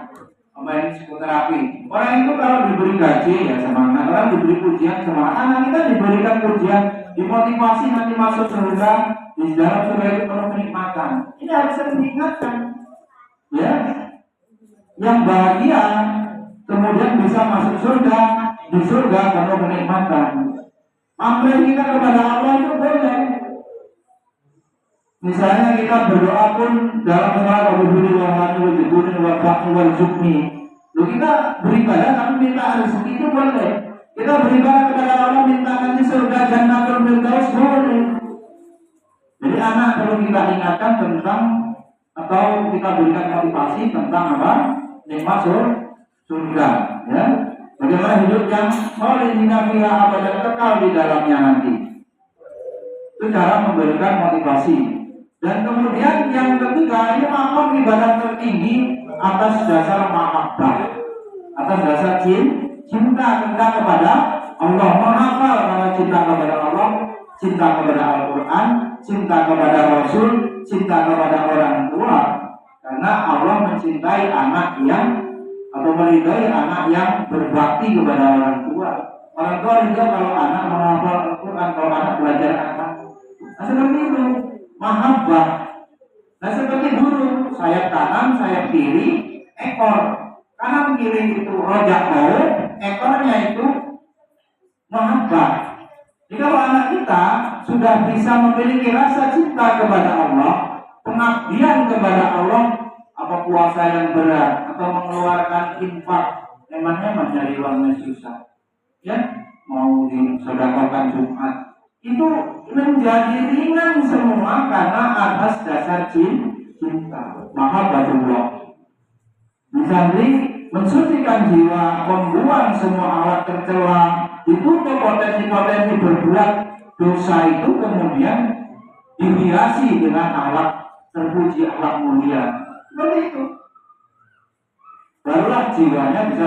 main psikoterapi. Orang itu kalau diberi gaji ya semangat, orang diberi pujian semangat. Anak kita diberikan pujian, dimotivasi nanti masuk surga, di dalam surga itu penuh kenikmatan. Ini harus sering diingatkan, ya. Yang bahagia kemudian bisa masuk surga, di surga penuh kenikmatan. Pamrih kita kepada Allah itu boleh. Misalnya kita berdoa pun dalam doa Allahumma wajibuni wa fa'ni warzuqni. Lalu kita beribadah tapi minta rezeki itu boleh. Kita beribadah kepada Allah minta nanti surga Jannatul Firdaus boleh. Jadi anak perlu kita ingatkan tentang atau kita berikan motivasi tentang apa? Nikmat surga, ya. Bagaimana hidup yang khalidina fiha abadan, kekal di dalamnya nanti. Itu cara memberikan motivasi. Dan kemudian yang ketiga, ini makam ibadah tertinggi atas dasar mahabbah, atas dasar cinta kita kepada Allah, menghafal karena cinta kepada Allah, cinta kepada Al-Quran, cinta kepada Rasul, cinta kepada orang tua. Karena Allah mencintai anak yang atau meridai anak yang berbakti kepada orang tua. Orang tua juga kalau anak menghafal Al-Quran, kalau anak belajar agama. Nah, seperti itu. Mahabbah. Nah, seperti burung, sayap kanan, sayap kiri, ekor kanan kiri itu rojak mau, ekornya itu mahabbah. Jadi kalau anak kita sudah bisa memiliki rasa cinta kepada Allah, pengabdian kepada Allah, apa puasa yang berat atau mengeluarkan infak, emangnya dari uangnya susah, ya mau disedekahkan Jumat. Itu menjadi ringan semua karena atas dasar cinta, mahabbatullah. Disandri mensucikan jiwa, membuang semua alat tercela, ditutup potensi-potensi berbuat dosa itu, kemudian dihiasi dengan akhlak terpuji, akhlak mulia. Seperti itu. Barulah jiwanya bisa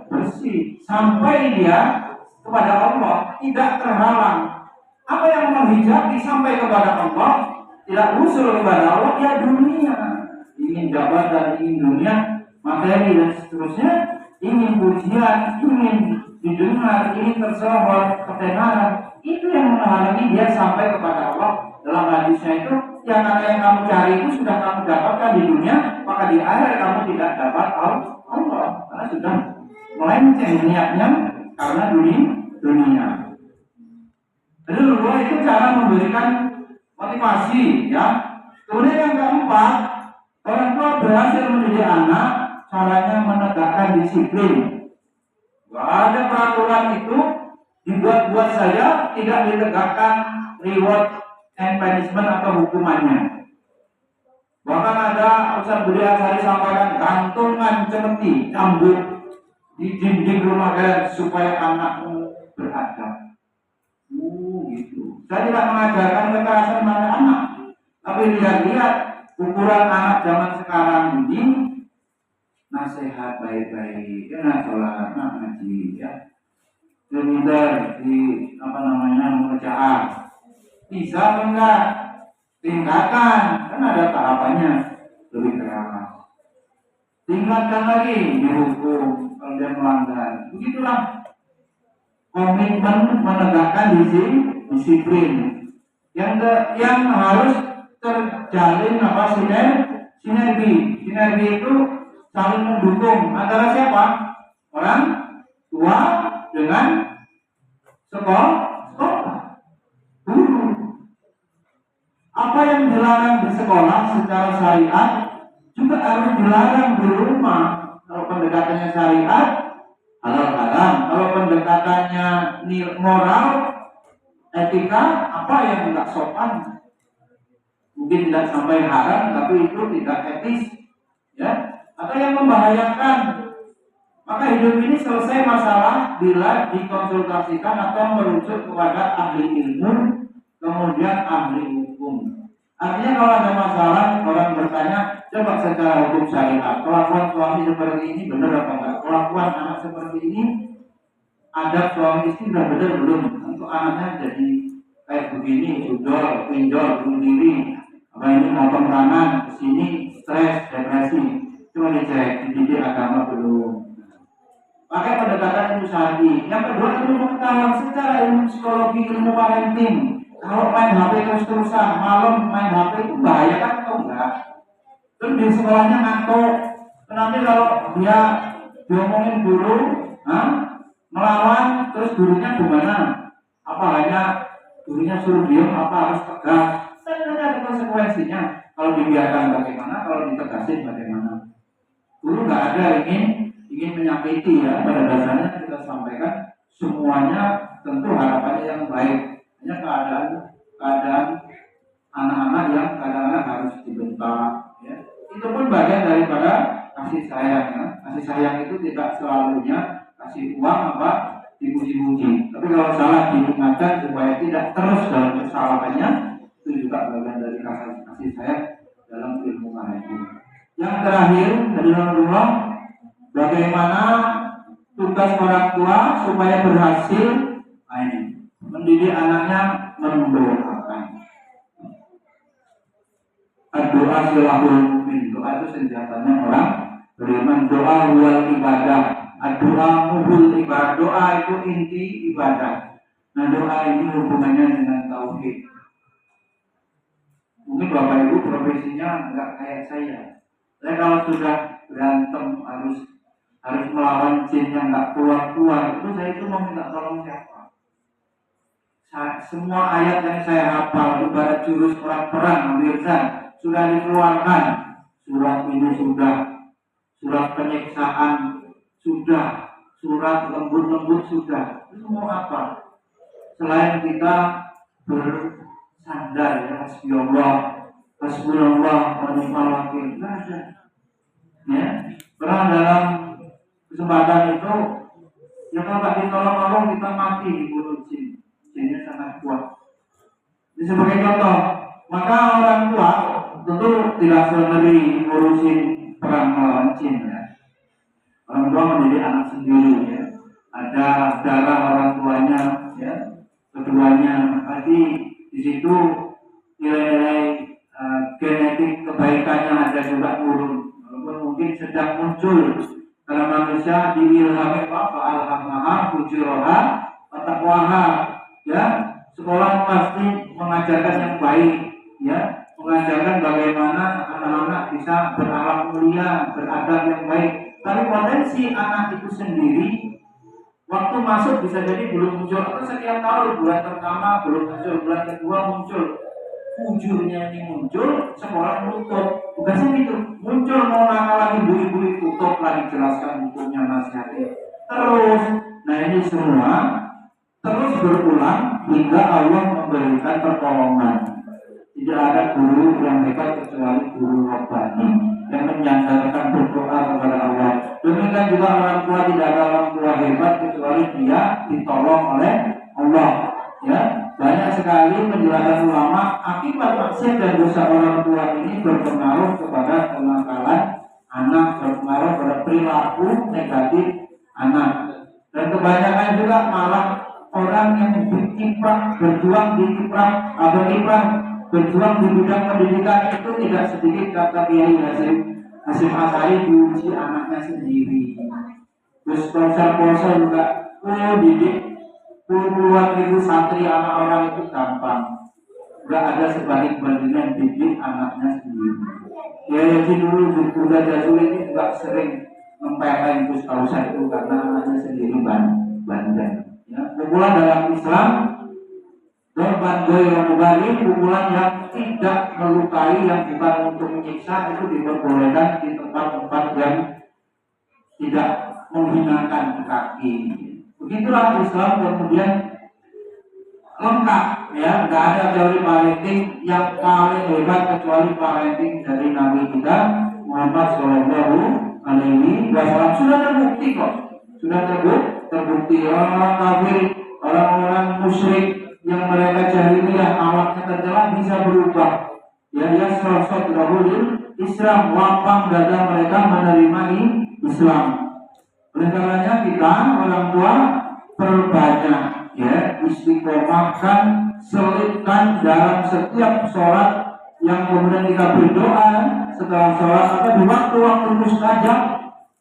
bersih sampai dia kepada Allah tidak terhalang. Apa yang menghijabi sampai kepada Allah, tidak usul kepada Allah, ya dunia. Ingin jabatan, ingin dunia, materi dan seterusnya, ingin pujian, ingin didengar, ingin tersohor, ketenaran. Itu yang menghalangi dia sampai kepada Allah. Dalam hadisnya itu, yang apa yang kamu cari itu sudah kamu dapatkan di dunia, maka di akhir kamu tidak dapat Allah. Karena sudah melenceng niatnya karena dunia. Jadi dua itu cara memberikan motivasi, ya. Kemudian yang keempat, orang tua berhasil mendidik anak, caranya menegakkan disiplin. Gak ada peraturan itu dibuat-buat saja, tidak ditegakkan reward and punishment atau hukumannya. Bahkan ada Ustaz Budi Asari sampaikan gantungan cemeti, cambuk di dinding rumah kalian supaya anakmu beradab. Gitu. Saya tidak mengajarkan kekerasan pada anak, tapi lihat ukuran anak zaman sekarang ini, nasihat baik-baik, nak sholat, nak ngaji, ya, pinter di apa namanya mengerjaan, bisa enggak tingkatkan, kan ada tahapannya, lebih keras, tingkatkan lagi dihukum kalau dia melanggar. Begitulah komitmen menegakkan disiplin yang harus terjalin apa sinergi itu saling mendukung antara siapa? Orang tua dengan sekolah guru. Apa yang dilarang di sekolah secara syariat juga harus dilarang di rumah. Kalau pendekatannya syariat halal haram, kalau pendekatannya moral etika apa yang tidak sopan, mungkin tidak sampai haram tapi itu tidak etis, ya, atau yang membahayakan. Maka hidup ini selesai masalah bila dikonsultasikan atau merujuk kepada ahli ilmu, kemudian ahli hukum. Artinya kalau ada masalah, orang bertanya, coba secara hukum syariat, kelakuan suami seperti ini benar apa enggak? Kelakuan anak seperti ini, adab suami istri sudah benar belum? Untuk anaknya jadi kayak begini, sudor, pinjol, bunuh diri, apa ini motong tangan, kesini, stres, depresi. Cuma dicek, dididik agama belum. Pakai pendekatan ilmu syar'i. Yang kedua itu pengetahuan secara ilmu psikologi, ilmu parenting. Kalau main HP terus-terusan, malam main HP itu membahayakan atau enggak? Terus di sekolahnya ngantuk. Nanti kalau dia diomongin guru, melawan, terus gurunya gimana? Apa hanya gurunya suruh diam, apa harus tegas? Sebenarnya ada konsekuensinya. Kalau dibiarkan bagaimana, kalau ditegasin bagaimana? Guru nggak ada ingin menyakiti, ya. Pada dasarnya kita sampaikan semuanya tentu harapannya yang baik. Hanya keadaan anak-anak yang kadang-kadang harus dibentak, ya. Itu pun bagian daripada kasih sayang, ya. Kasih sayang itu tidak selalunya kasih uang apa dipuji-puji. Tapi kalau salah diingatkan supaya tidak terus dalam kesalahannya, itu juga bagian dari kasih sayang dalam ilmu parenting. Yang terakhir dari Allah, bagaimana tugas orang tua supaya berhasil mendidik anaknya, mendoakan. Doa silahul mu'min, doa itu senjatanya orang beriman. Doa wal ibadah, doa muhul ibadah, doa itu inti ibadah. Nah, doa ini hubungannya dengan tauhid. Mungkin Bapak Ibu profesinya enggak kayak saya. Saya kalau sudah berantem harus melawan jin yang enggak keluar-keluar, itu saya itu mau minta tolong siapa? Semua ayat yang saya hafal, ibarat jurus orang perang, pemirsa, sudah dikeluarkan. Surat ini sudah, surat penyiksaan sudah, surat lembut-lembut sudah. Itu mau apa? Selain kita bersandar, ya, Hasbunallah wa ni'mal wakil. Ya, pernah dalam kesempatan itu, ya kalau nggak ditolong-tolong kita mati dibunuh jin. Jinnya sangat kuat. Ini sebagai contoh, maka orang tua tentu tidak sendiri ngurusin perang melawan jin, ya. Orang tua mendidik anak sendiri, ya. Ada darah orang tuanya, ya, keduanya. Tadi di situ nilai-nilai genetik kebaikannya ada juga turun, walaupun mungkin sedang muncul karena manusia diilhami apa? Alhamaha fujuraha wa taqwaha, ya. Sekolah pasti mengajarkan yang baik, ya, mengajarkan bagaimana anak-anak bisa berakhlak mulia, beradab yang baik. Tapi potensi anak itu sendiri waktu masuk bisa jadi belum muncul, atau setiap tahun bulan pertama belum muncul, bulan kedua muncul. Ujurnya ini muncul, sekolah tutup. Bukan gitu, muncul mau nakal lagi, buri-buri tutup lagi, jelaskan hukumnya, nasihatnya terus. Nah, ini semua terus berulang hingga Allah memberikan pertolongan. Tidak ada guru yang hebat kecuali guru Rabbani yang menyandarkan berdoa kepada Allah. Demikian juga orang tua, tidak ada orang tua hebat kecuali dia ditolong oleh Allah, ya. Banyak sekali penjelasan ulama akibat maksiat dan dosa orang tua ini berpengaruh kepada kenakalan anak, berpengaruh pada perilaku negatif anak. Dan kebanyakan juga malah orang yang berkiprah, berjuang di kiprah, berjuang di bidang pendidikan itu tidak sedikit kata Kiai Hasyim Asy'ari diuji anaknya sendiri. Terus sponsor juga, didik puluhan ribu santri anak orang itu gampang. Gak ada sebanding-bandingnya didik anaknya sendiri. Ya dulu udah jadul ini juga sering mempelai Gus Kausa itu karena anaknya sendiri bandel. Ya, pukulan dalam Islam Bandoi yang mubalik, pukulan yang tidak melukai, yang bukan untuk menyiksa, itu diperbolehkan di tempat-tempat yang tidak menghinakan di kaki. Begitulah Islam kemudian lengkap, ya, nggak ada teori parenting yang paling hebat kecuali parenting dari Nabi kita Muhammad Shallallahu Alaihi Wasallam. Sudah terbukti kok, sudah terbukti orang kafir, orang-orang musyrik yang mereka jahiliyah awalnya tercela bisa berubah. Ya, serosot dahulu Islam, lapang dada mereka menerima Islam. Oleh karenanya kita orang tua perbanyak, ya, istiqomahkan, selipkan dalam setiap sholat, yang kemudian kita berdoa setelah sholat atau di waktu-waktu mustajab,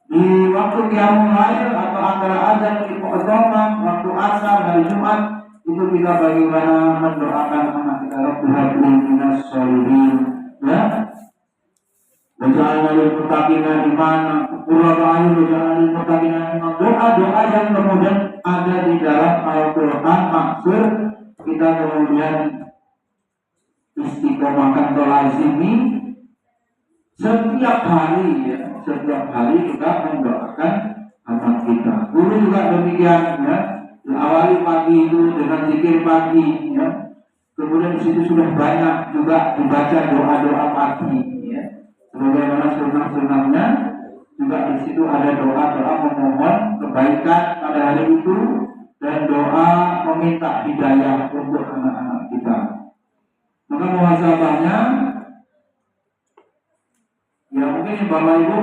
di waktu qiyamul lail atau antara azan di Iqamah, waktu asar hari Jumat, itu kita bagaimana mendoakan anak kita, Rabbil habli minas sholihin, ya. Waja'alna lil muttaqina imama, qurrata a'yun waja'alna lil muttaqina imama. Doa-doa yang kemudian ada di dalam Al-Qur'an, maksud kita kemudian istiqomahkan atau lazimi setiap hari, ya. Setiap hari kita mendoakan anak kita. Guru juga demikian, ya. Diawali pagi itu dengan zikir pagi, ya. Kemudian di situ sudah banyak juga dibaca doa-doa pagi, ya. Sebagaimana sunnah-sunnahnya juga di situ ada doa-doa memohon kebaikan pada hari itu dan doa meminta hidayah untuk anak-anak kita. Maka muhasabahnya, ya mungkin Bapak Ibu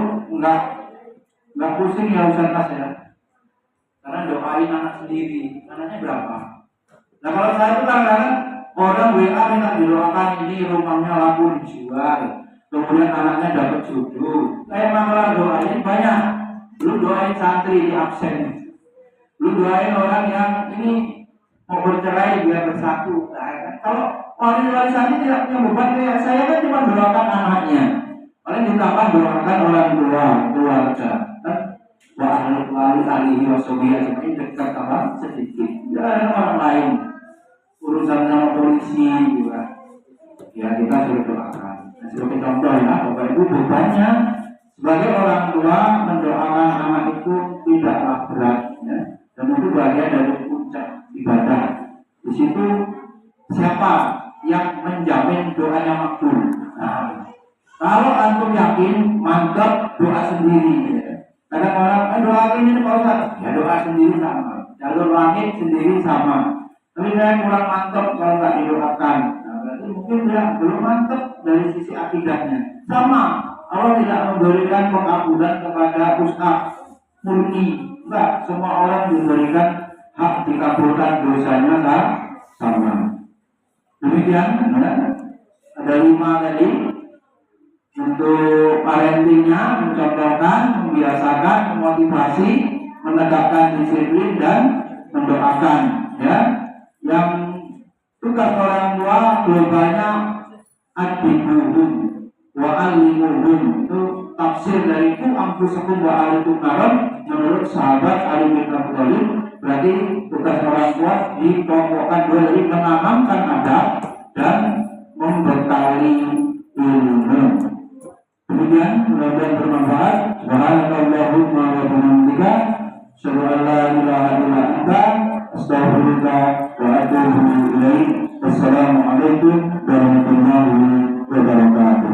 nggak pusing ya Ustaz ya. Karena doain anak sendiri, anaknya berapa? Nah kalau saya itu kadang-kadang orang WA minta didoakan, ini rumahnya laku dijual, kemudian anaknya dapat jodoh. Saya malah doain banyak. Lu doain santri di absen, lu doain orang yang ini mau bercerai biar bersatu. Nah, kalau wali-wali santri tidak punya beban kayak saya kan cuma doakan anaknya. Paling ditambah doakan orang tua, keluarga. Wali alihi wasobiya seperti dekat apa sedikit. Tidak ada orang lain. Urusan sama polisi juga. Ya kita suruh doakan. Nah, sebagai contoh ya, Bapak Ibu bebannya sebagai orang tua mendoakan anak itu tidaklah berat, ya. Dan itu bagian dari puncak ibadah. Di situ siapa yang menjamin doanya makbul? Nah, kalau antum yakin, mantap doa sendiri. Ya. Kadang orang doa ini Pak Ustaz, ya doa sendiri sama, jalur langit sendiri sama. Tapi saya kurang mantap kalau nggak didoakan. Nah, berarti mungkin dia belum mantap dari sisi akidahnya. Sama, Allah tidak memberikan pengabudan kepada ustaz murni. Enggak, semua orang diberikan hak dikabulkan dosanya sama. Demikian, ada 5 tadi. Untuk parentingnya mencontohkan, membiasakan, memotivasi, menegakkan disiplin dan mendoakan, ya. Yang tugas orang tua globalnya adibuhum wa alimuhum, itu tafsir dari ku ampusakum wa alikum naron menurut sahabat Ali bin Abi Thalib. Berarti tugas orang tua dikelompokkan dua, dari menanamkan adab dan membekali ilmu. Demikian, mudah-mudahan bermanfaat. Subhanakallahumma wa bihamdika, asyhadu an la ilaha illa anta, astaghfiruka wa atubu ilaik. Wassalamualaikum warahmatullahi wabarakatuh.